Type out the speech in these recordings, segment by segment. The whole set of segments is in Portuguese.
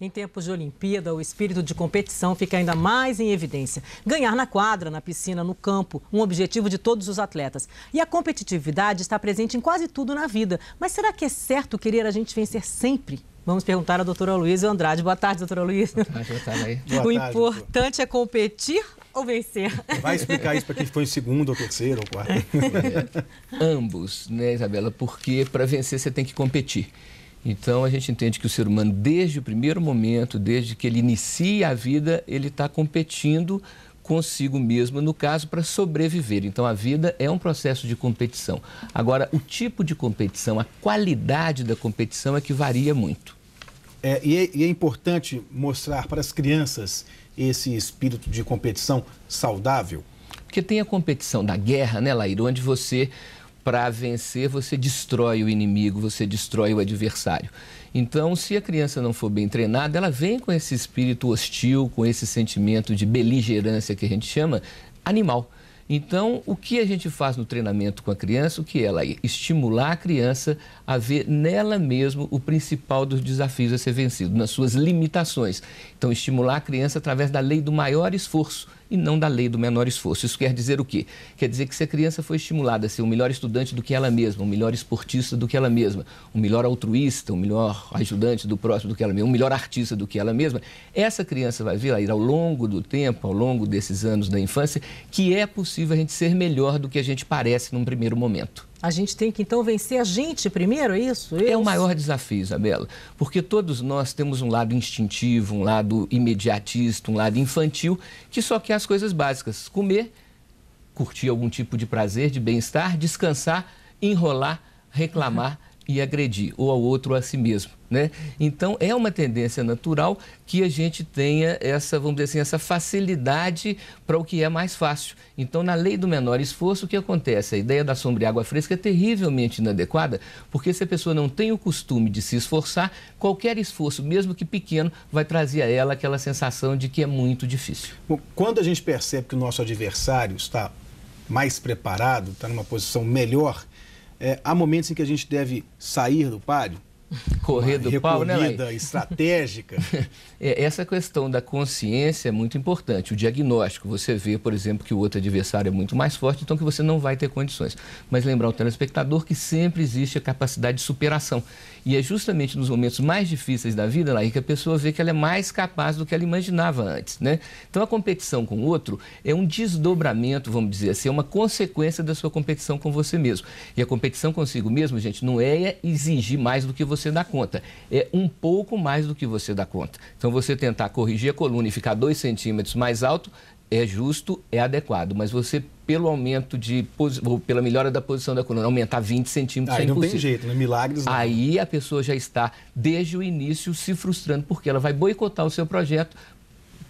Em tempos de Olimpíada, o espírito de competição fica ainda mais em evidência. Ganhar na quadra, na piscina, no campo, um objetivo de todos os atletas. E a competitividade está presente em quase tudo na vida. Mas será que é certo querer a gente vencer sempre? Vamos perguntar à doutora Luísa Andrade. Boa tarde, doutora Luísa. Boa tarde. O importante é competir ou vencer? Vai explicar isso para quem foi em segundo, ou terceiro, ou quarto. Ambos, né, Isabela? Porque para vencer você tem que competir. Então, a gente entende que o ser humano, desde o primeiro momento, desde que ele inicia a vida, ele está competindo consigo mesmo, no caso, para sobreviver. Então, a vida é um processo de competição. Agora, o tipo de competição, a qualidade da competição é que varia muito. E é importante mostrar para as crianças esse espírito de competição saudável? Porque tem a competição da guerra, né, Laíra, onde você... Para vencer, você destrói o inimigo, você destrói o adversário. Então, se a criança não for bem treinada, ela vem com esse espírito hostil, com esse sentimento de beligerância que a gente chama animal. Então, o que a gente faz no treinamento com a criança? O que é, Laíra? Estimular a criança a ver nela mesmo o principal dos desafios a ser vencido, nas suas limitações. Então, estimular a criança através da lei do maior esforço e não da lei do menor esforço. Isso quer dizer o quê? Quer dizer que se a criança for estimulada a ser um melhor estudante do que ela mesma, um melhor esportista do que ela mesma, um melhor altruísta, um melhor ajudante do próximo do que ela mesma, um melhor artista do que ela mesma, essa criança vai ver, Laíra, ao longo do tempo, ao longo desses anos da infância, que é possível a gente ser melhor do que a gente parece num primeiro momento. A gente tem que, então, vencer a gente primeiro, é isso? É o maior desafio, Isabela, porque todos nós temos um lado instintivo, um lado imediatista, um lado infantil, que só quer as coisas básicas: comer, curtir algum tipo de prazer, de bem-estar, descansar, enrolar, reclamar e agredir, ou ao outro ou a si mesmo, né? Então, é uma tendência natural que a gente tenha essa, vamos dizer assim, essa facilidade para o que é mais fácil. Então, na lei do menor esforço, o que acontece? A ideia da sombra e água fresca é terrivelmente inadequada, porque se a pessoa não tem o costume de se esforçar, qualquer esforço, mesmo que pequeno, vai trazer a ela aquela sensação de que é muito difícil. Bom, quando a gente percebe que o nosso adversário está mais preparado, está numa posição melhor, há momentos em que a gente deve sair do páreo? Correr do pau, né, Laíra? Recolhida estratégica. Essa questão da consciência é muito importante. O diagnóstico, você vê, por exemplo, que o outro adversário é muito mais forte, então que você não vai ter condições. Mas lembrar ao telespectador que sempre existe a capacidade de superação. E é justamente nos momentos mais difíceis da vida, Laíra, que a pessoa vê que ela é mais capaz do que ela imaginava antes, né? Então, a competição com o outro é um desdobramento, vamos dizer assim, é uma consequência da sua competição com você mesmo. E a competição consigo mesmo, gente, não é exigir mais do que você dá conta, é um pouco mais do que você dá conta. Então, você tentar corrigir a coluna e ficar 2 centímetros mais alto é justo, é adequado, mas você, pelo aumento ou pela melhora da posição da coluna, aumentar 20 centímetros é impossível. Aí não tem jeito, né? Milagres não. Aí a pessoa já está, desde o início, se frustrando, porque ela vai boicotar o seu projeto,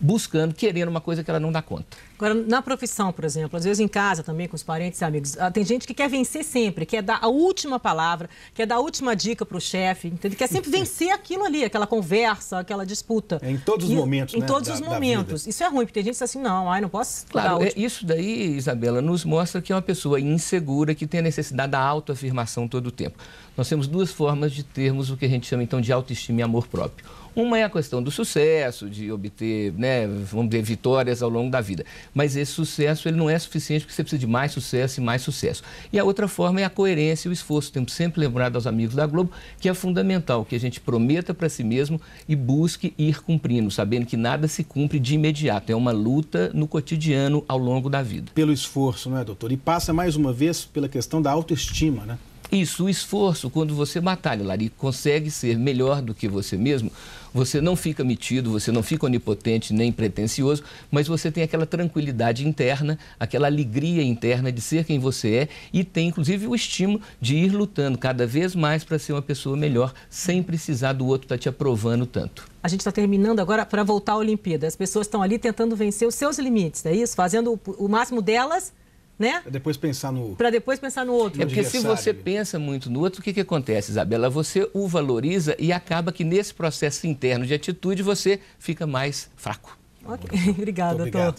buscando, querendo uma coisa que ela não dá conta. Agora, na profissão, por exemplo, às vezes em casa também, com os parentes e amigos, tem gente que quer vencer sempre, quer dar a última palavra, quer dar a última dica para o chefe, entendeu? Quer sempre vencer aquilo ali, aquela conversa, aquela disputa. Em todos os momentos, né? Em todos os momentos. Isso é ruim, porque tem gente que diz assim, não posso... Claro, isso daí, Isabela, nos mostra que é uma pessoa insegura, que tem a necessidade da autoafirmação todo o tempo. Nós temos 2 formas de termos o que a gente chama, então, de autoestima e amor próprio. Uma é a questão do sucesso, de obter, né, vamos dizer, vitórias ao longo da vida. Mas esse sucesso ele não é suficiente, porque você precisa de mais sucesso e mais sucesso. E a outra forma é a coerência e o esforço. Temos sempre lembrado aos amigos da Globo que é fundamental que a gente prometa para si mesmo e busque ir cumprindo, sabendo que nada se cumpre de imediato. É uma luta no cotidiano ao longo da vida. Pelo esforço, não é, doutor? E passa mais uma vez pela questão da autoestima, né? Isso, o esforço, quando você batalha, Laíra, e consegue ser melhor do que você mesmo, você não fica metido, você não fica onipotente nem pretensioso, mas você tem aquela tranquilidade interna, aquela alegria interna de ser quem você é e tem, inclusive, o estímulo de ir lutando cada vez mais para ser uma pessoa melhor, sem precisar do outro estar te aprovando tanto. A gente está terminando agora para voltar à Olimpíada. As pessoas estão ali tentando vencer os seus limites, é isso? Fazendo o máximo delas, né? Para depois pensar no... Para depois pensar no outro. É porque se você pensa muito no outro, o que acontece, Isabela? Você o valoriza e acaba que nesse processo interno de atitude você fica mais fraco. Ok, obrigada, doutor.